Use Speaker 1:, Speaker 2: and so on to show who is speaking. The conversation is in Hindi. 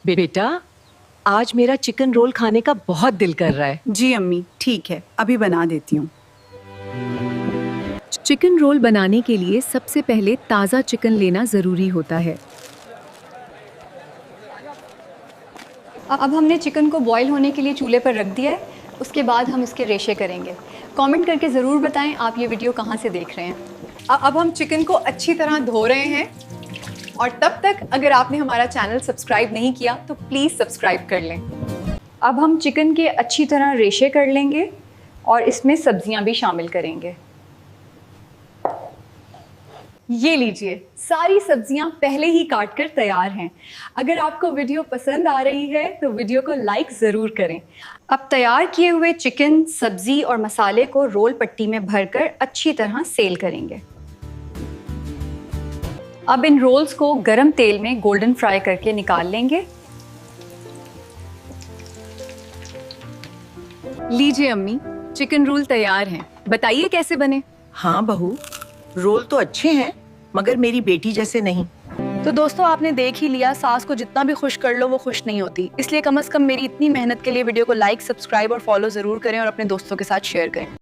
Speaker 1: बेटा, आज मेरा चिकन रोल खाने का बहुत दिल कर रहा है।
Speaker 2: जी अम्मी, ठीक है, अभी बना देती हूँ।
Speaker 3: चिकन रोल बनाने के लिए सबसे पहले ताज़ा चिकन लेना ज़रूरी होता है।
Speaker 4: अब हमने चिकन को बॉईल होने के लिए चूल्हे पर रख दिया है। उसके बाद हम इसके रेशे करेंगे। कमेंट करके ज़रूर बताएं आप ये वीडियो कहाँ से देख रहे हैं।
Speaker 2: अब हम चिकन को अच्छी तरह धो रहे हैं और तब तक अगर आपने हमारा चैनल सब्सक्राइब नहीं किया तो प्लीज़ सब्सक्राइब कर लें।
Speaker 4: अब हम चिकन के अच्छी तरह रेशे कर लेंगे और इसमें सब्जियां भी शामिल करेंगे। ये लीजिए, सारी सब्जियां पहले ही काट कर तैयार हैं। अगर आपको वीडियो पसंद आ रही है तो वीडियो को लाइक ज़रूर करें। अब तैयार किए हुए चिकन, सब्जी और मसाले को रोल पट्टी में भरकर अच्छी तरह सेल करेंगे। अब इन रोल्स को गरम तेल में गोल्डन फ्राई करके निकाल लेंगे।
Speaker 3: लीजिए अम्मी, चिकन रोल तैयार हैं। बताइए कैसे बने।
Speaker 5: हाँ बहू, रोल तो अच्छे हैं मगर मेरी बेटी जैसे नहीं।
Speaker 3: तो दोस्तों, आपने देख ही लिया, सास को जितना भी खुश कर लो वो खुश नहीं होती। इसलिए कम से कम मेरी इतनी मेहनत के लिए वीडियो को लाइक, सब्सक्राइब और फॉलो ज़रूर करें और अपने दोस्तों के साथ शेयर करें।